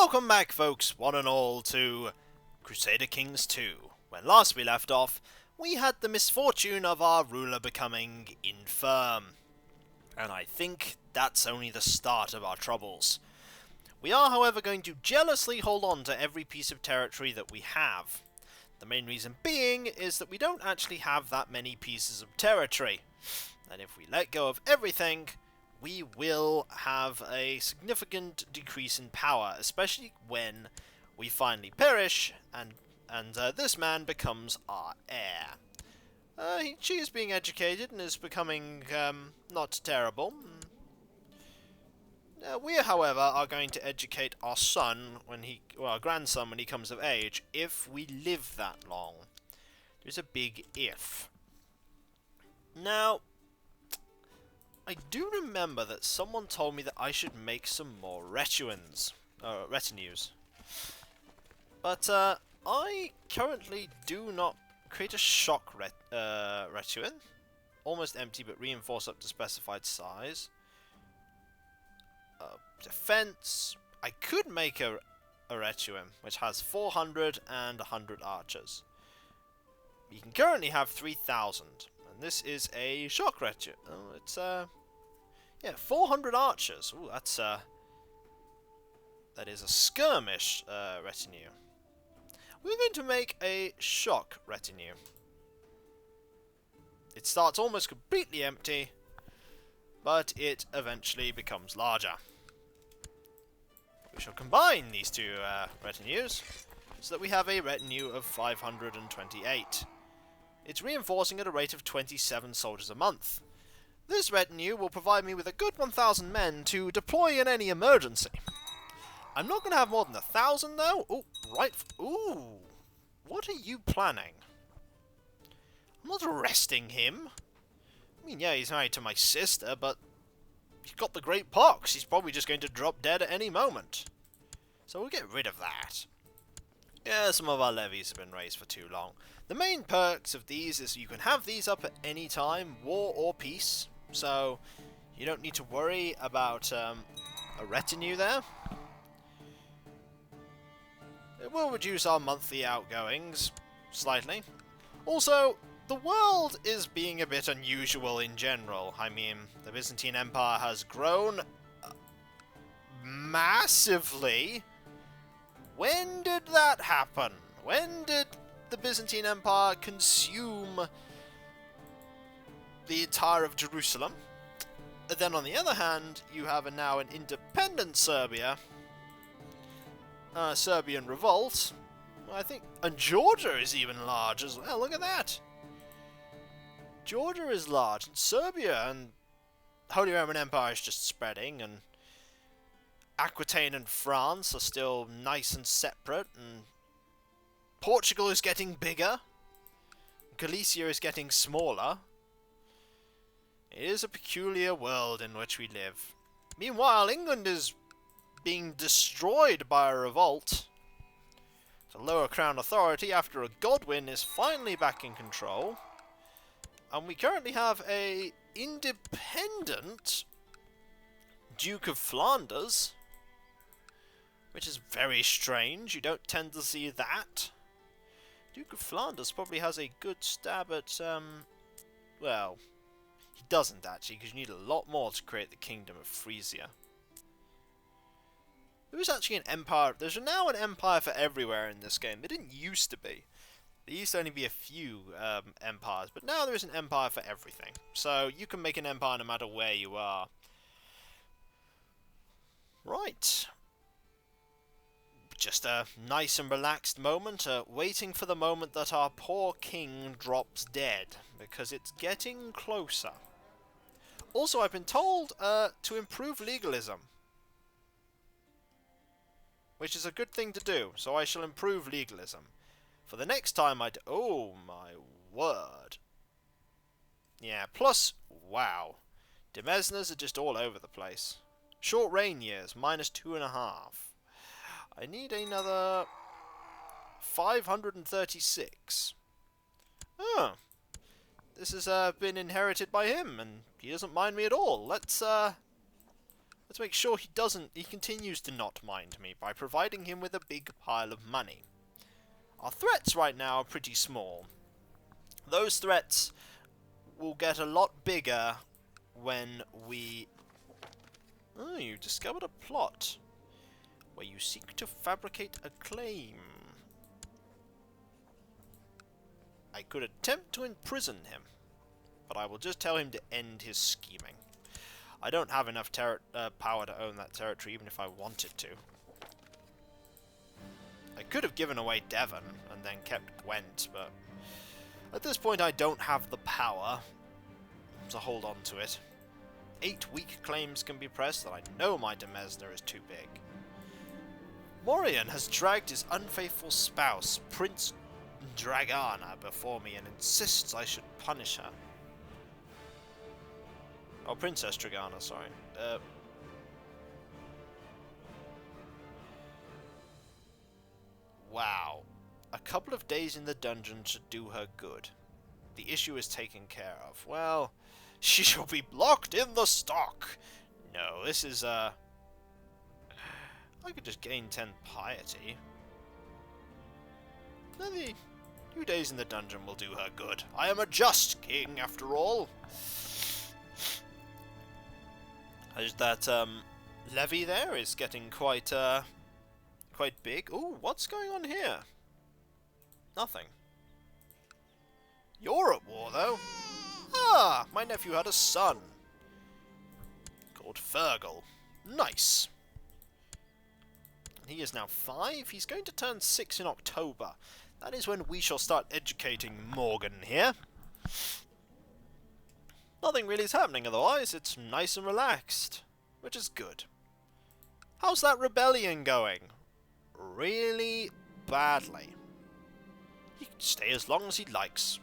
Welcome back, folks, one and all, to Crusader Kings 2. When last we left off, we had the misfortune of our ruler becoming infirm. And I think that's only the start of our troubles. We are, however, going to jealously hold on to every piece of territory that we have. The main reason being is that we don't actually have that many pieces of territory. And if we let go of everything, we will have a significant decrease in power, especially when we finally perish and this man becomes our heir. She is being educated and is becoming not terrible. We, however, are going to educate our son our grandson when he comes of age, if we live that long. There's a big if. Now, I do remember that someone told me that I should make some more retinues. But I currently do not create a shock retuen. Almost empty, but reinforce up to specified size. Defense. I could make a retuen, which has 400 and 100 archers. You can currently have 3,000. And this is a shock retuen. Oh, it's 400 archers. Ooh, that's that is a skirmish retinue. We're going to make a shock retinue. It starts almost completely empty, but it eventually becomes larger. We shall combine these two retinues so that we have a retinue of 528. It's reinforcing at a rate of 27 soldiers a month. This retinue will provide me with a good 1,000 men to deploy in any emergency. I'm not going to have more than 1,000 though. Oh, right. Ooh. What are you planning? I'm not arresting him. I mean, yeah, he's married to my sister, but he's got the Great Pox. He's probably just going to drop dead at any moment. So we'll get rid of that. Yeah, some of our levies have been raised for too long. The main perks of these is you can have these up at any time, war or peace. So you don't need to worry about a retinue there. It will reduce our monthly outgoings slightly. Also, the world is being a bit unusual in general. I mean, the Byzantine Empire has grown massively. When did that happen? When did the Byzantine Empire consume the entire of Jerusalem? Then on the other hand, you have now an independent Serbia. Serbian revolt. I think, and Georgia is even large as well. Look at that. Georgia is large, and Serbia and Holy Roman Empire is just spreading, and Aquitaine and France are still nice and separate, and Portugal is getting bigger. Galicia is getting smaller. It is a peculiar world in which we live. Meanwhile, England is being destroyed by a revolt. The lower crown authority, after a Godwin, is finally back in control. And we currently have a independent Duke of Flanders, which is very strange. You don't tend to see that. Duke of Flanders probably has a good stab at, well, he doesn't actually, because you need a lot more to create the Kingdom of Frisia. There is actually an empire. There's now an empire for everywhere in this game. There didn't used to be. There used to only be a few empires, but now there is an empire for everything. So you can make an empire no matter where you are. Right. Just a nice and relaxed moment, waiting for the moment that our poor king drops dead, because it's getting closer. Also, I've been told to improve legalism, which is a good thing to do, so I shall improve legalism. For the next time I do... Oh, my word. Yeah, plus, wow. Demesners are just all over the place. Short reign years, -2.5. I need another 536. Oh. This has been inherited by him, and he doesn't mind me at all. Let's Let's make sure he continues to not mind me by providing him with a big pile of money. Our threats right now are pretty small. Those threats will get a lot bigger when we... Oh, you discovered a plot where you seek to fabricate a claim. I could attempt to imprison him, but I will just tell him to end his scheming. I don't have enough power to own that territory, even if I wanted to. I could have given away Devon and then kept Gwent, but at this point I don't have the power to hold on to it. 8 weak claims can be pressed, and I know my Demesna is too big. Morian has dragged his unfaithful spouse, Prince Dragana, before me and insists I should punish her. Oh, Princess Dragana, sorry. Wow. A couple of days in the dungeon should do her good. The issue is taken care of. Well, she shall be blocked in the stock. No, this is, I could just gain 10 piety. No, the few days in the dungeon will do her good. I am a just king, after all. That levy there is getting quite big. Ooh, what's going on here? Nothing. You're at war, though. Ah, my nephew had a son called Fergal. Nice. He is now 5. He's going to turn 6 in October. That is when we shall start educating Morgan here. Nothing really is happening otherwise. It's nice and relaxed, which is good. How's that rebellion going? Really badly. He can stay as long as he likes.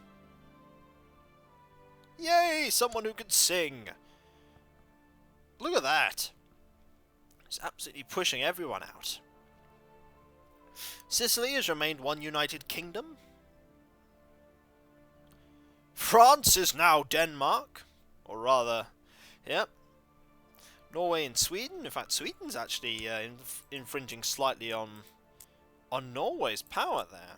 Yay! Someone who can sing! Look at that! He's absolutely pushing everyone out. Sicily has remained one united kingdom. France is now Denmark. Or rather, yep. Norway and Sweden. In fact, Sweden's actually infringing slightly on Norway's power there.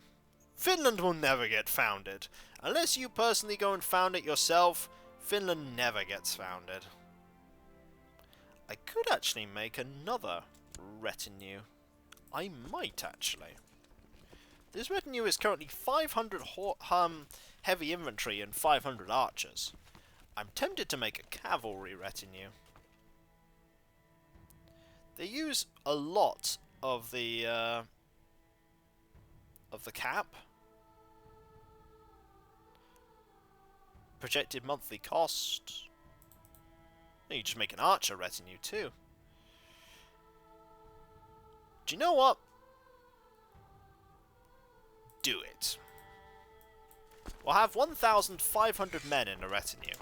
Finland will never get founded. Unless you personally go and found it yourself, Finland never gets founded. I could actually make another retinue. I might actually. This retinue is currently 500 heavy infantry and 500 archers. I'm tempted to make a cavalry retinue. They use a lot of the cap. Projected monthly cost. You just make an archer retinue too. Do you know what? Do it. We'll have 1,500 men in a retinue.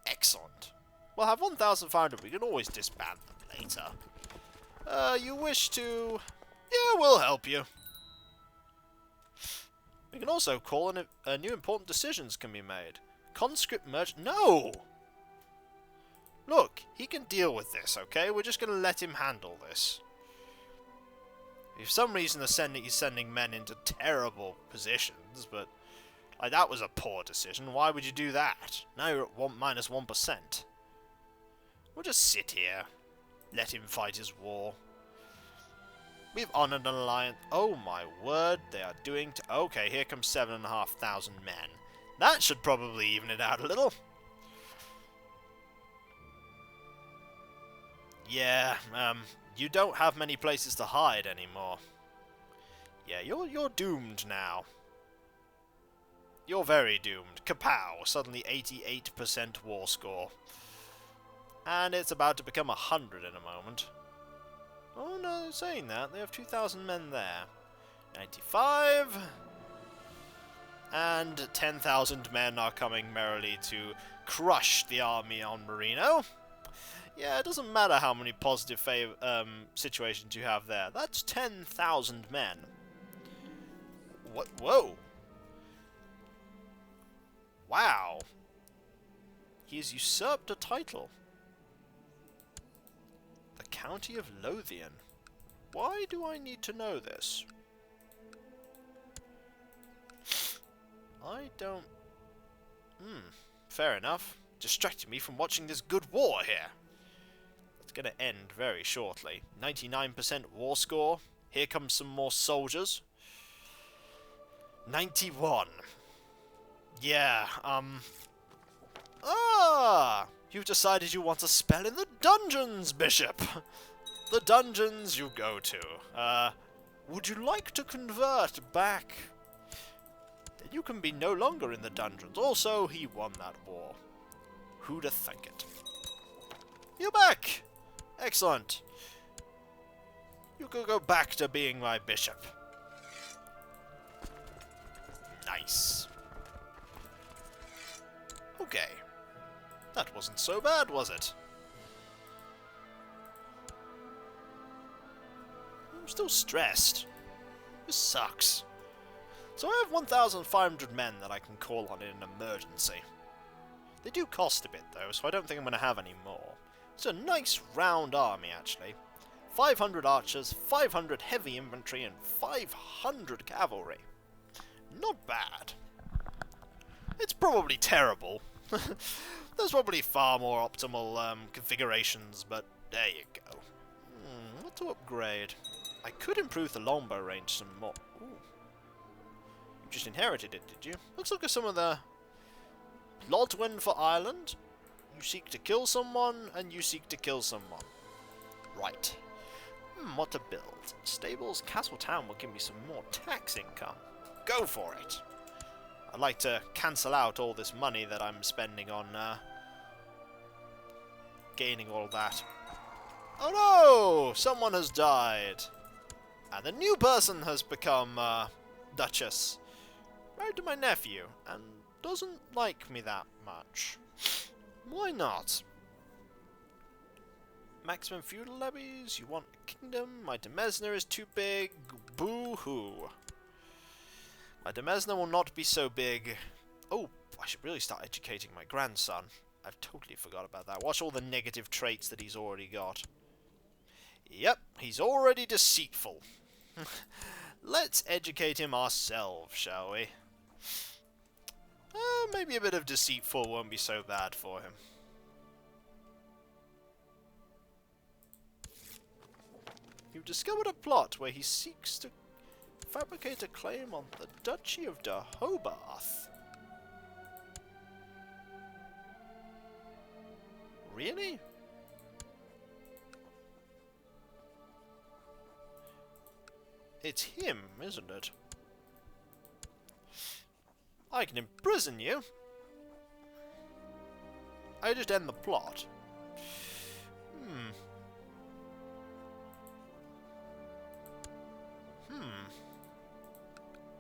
Excellent. We'll have 1,500. We can always disband them later. You wish to... Yeah, we'll help you. We can also call in new important decisions can be made. Conscript merchant... No! Look, he can deal with this, okay? We're just going to let him handle this. If for some reason he's sending men into terrible positions, but like that was a poor decision. Why would you do that? Now you're at -1%. We'll just sit here. Let him fight his war. We've honoured an alliance. Oh my word, they are doing... Okay, here comes 7,500 men. That should probably even it out a little. Yeah, you don't have many places to hide anymore. Yeah, you're doomed now. You're very doomed. Kapow! Suddenly 88% war score. And it's about to become 100 in a moment. Oh no, saying that, they have 2,000 men there. 95... And 10,000 men are coming merrily to crush the army on Marino. Yeah, it doesn't matter how many positive situations you have there. That's 10,000 men. What? Whoa. Wow. He has usurped a title. The County of Lothian. Why do I need to know this? I don't... fair enough. Distracting me from watching this good war here. It's going to end very shortly. 99% war score. Here comes some more soldiers. 91. Yeah, you've decided you want to spell in the dungeons, Bishop. The dungeons you go to. Would you like to convert back? Then you can be no longer in the dungeons. Also, he won that war. Who'd have thunk it? You're back! Excellent. You could go back to being my bishop. Nice. Okay. That wasn't so bad, was it? I'm still stressed. This sucks. So I have 1,500 men that I can call on in an emergency. They do cost a bit though, so I don't think I'm going to have any more. It's a nice round army actually. 500 archers, 500 heavy infantry, and 500 cavalry. Not bad. It's probably terrible. There's probably far more optimal configurations, but there you go. What to upgrade? I could improve the longbow range some more. Ooh. You just inherited it, did you? Let's look at some of the... Lodwin for Ireland. You seek to kill someone, and you seek to kill someone. Right. What to build? Stables, Castle Town will give me some more tax income. Go for it! I'd like to cancel out all this money that I'm spending on gaining all that. Oh no! Someone has died. And a new person has become Duchess. Married to my nephew, and doesn't like me that much. Why not? Maximum feudal levies, you want a kingdom, my Demesne is too big, boo-hoo. My Demesne will not be so big. Oh, I should really start educating my grandson. I've totally forgot about that. Watch all the negative traits that he's already got. Yep, he's already deceitful. Let's educate him ourselves, shall we? Maybe a bit of deceitful won't be so bad for him. You've discovered a plot where he seeks to fabricate a claim on the Duchy of de Hobarth. Really? It's him, isn't it? I can imprison you. I just end the plot.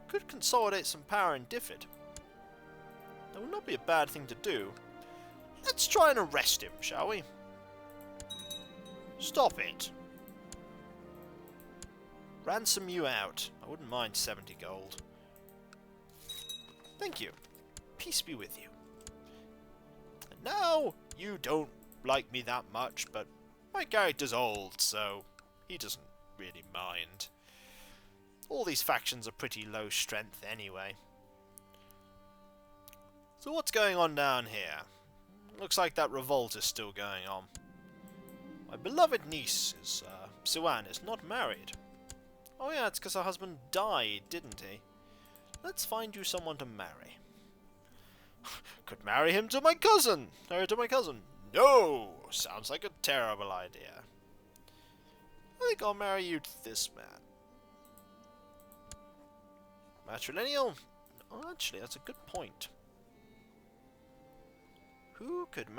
Could consolidate some power in Diffid. That would not be a bad thing to do. Let's try and arrest him, shall we? Stop it. Ransom you out. I wouldn't mind 70 gold. Thank you. Peace be with you. And now, you don't like me that much, but my character's old, so he doesn't really mind. All these factions are pretty low strength anyway. So what's going on down here? Looks like that revolt is still going on. My beloved niece is, Siwan, is not married. Oh yeah, it's because her husband died, didn't he? Let's find you someone to marry. Could marry him to my cousin! Marry to my cousin. No! Sounds like a terrible idea. I think I'll marry you to this man. Matrilineal? Oh, actually, that's a good point. Who could I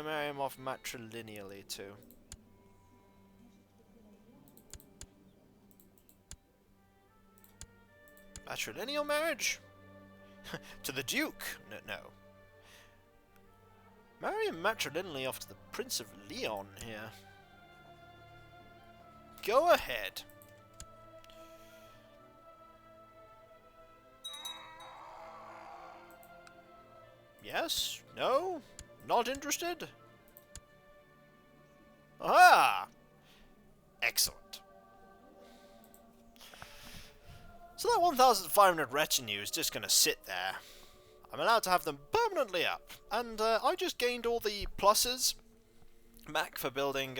marry him off matrilineally to? Matrilineal marriage? To the Duke? No. Marry him matrilineally off to the Prince of Leon here. Go ahead. Yes? No? Not interested? Aha! Excellent. So that 1,500 retinue is just going to sit there. I'm allowed to have them permanently up. And I just gained all the pluses back for building.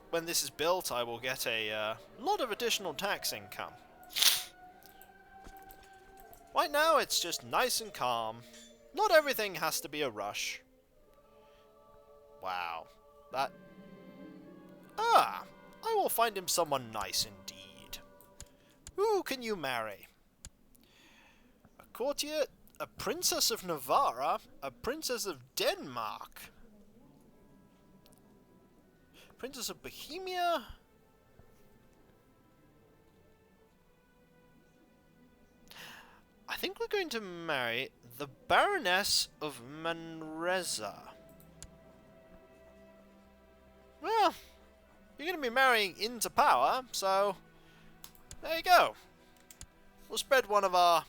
When this is built, I will get a lot of additional tax income. Right now, it's just nice and calm. Not everything has to be a rush. Wow. That... Ah! I will find him someone nice indeed. Who can you marry? A courtier, a princess of Navarra, a princess of Denmark, princess of Bohemia. I think we're going to marry the Baroness of Manresa. Well, you're going to be marrying into power, so there you go. We'll spread one of our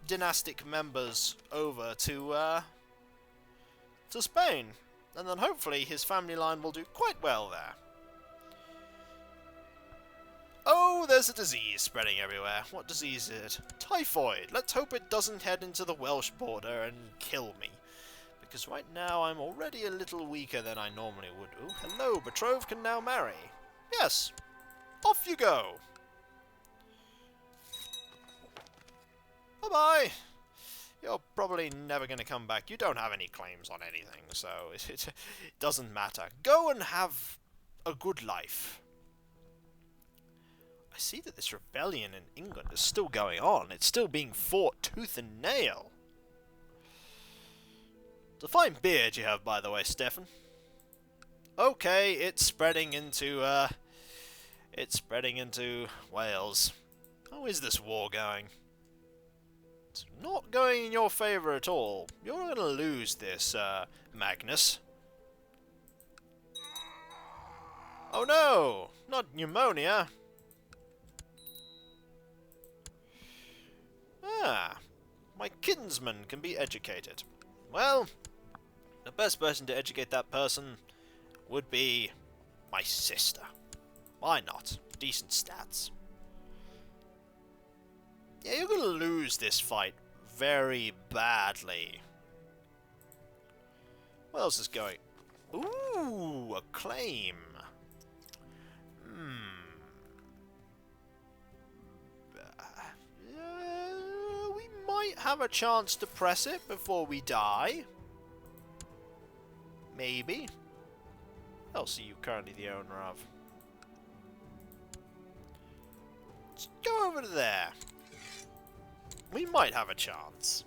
dynastic members over to Spain, and then hopefully his family line will do quite well there. Oh, there's a disease spreading everywhere. What disease is it? Typhoid. Let's hope it doesn't head into the Welsh border and kill me. Because right now I'm already a little weaker than I normally would. Oh, hello, betrothed can now marry. Yes. Off you go. Bye-bye. You're probably never going to come back. You don't have any claims on anything, so it doesn't matter. Go and have a good life. I see that this rebellion in England is still going on. It's still being fought tooth and nail. It's a fine beard you have, by the way, Stefan. Okay, it's spreading into Wales. How is this war going? It's not going in your favour at all. You're going to lose this, Magnus. Oh no! Not pneumonia! Ah, my kinsman can be educated. Well, the best person to educate that person would be my sister. Why not? Decent stats. Yeah, you're going to lose this fight very badly. What else is going? Ooh, a claim. We might have a chance to press it before we die. Maybe. What else are you currently the owner of? Let's go over to there. We might have a chance.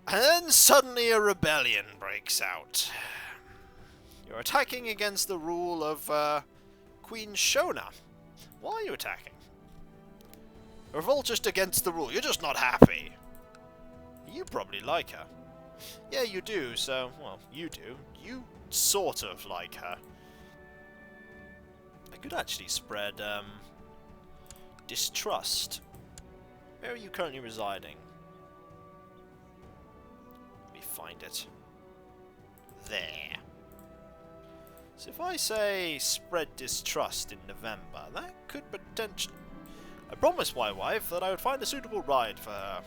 And then suddenly a rebellion breaks out. You're attacking against the rule of Queen Shona. Why are you attacking? Revolt just against the rule. You're just not happy. You probably like her. Yeah, you do, so, well, you do. You sort of like her. I could actually spread, distrust. Where are you currently residing? Let me find it. There. So if I say spread distrust in November, that could potentially... I promised my wife that I would find a suitable ride for her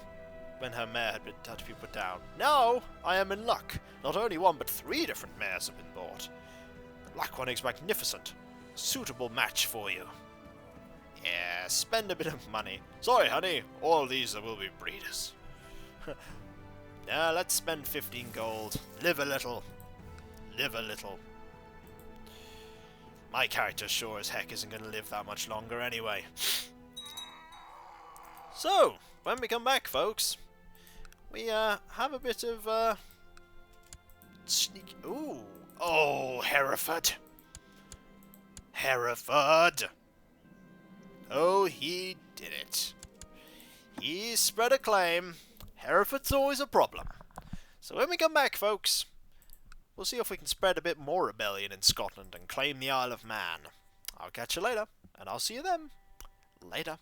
when her mare had to be put down. Now I am in luck. Not only one, but 3 different mares have been bought. The black one is magnificent. Suitable match for you. Yeah, spend a bit of money. Sorry, honey, all these will be breeders. Now let's spend 15 gold. Live a little. Live a little. My character sure as heck isn't going to live that much longer anyway. So, when we come back, folks, we have a bit of sneak. Ooh, oh, Hereford, Hereford. Oh, he did it. He spread a claim. Hereford's always a problem. So when we come back, folks, we'll see if we can spread a bit more rebellion in Scotland and claim the Isle of Man. I'll catch you later, and I'll see you then. Later.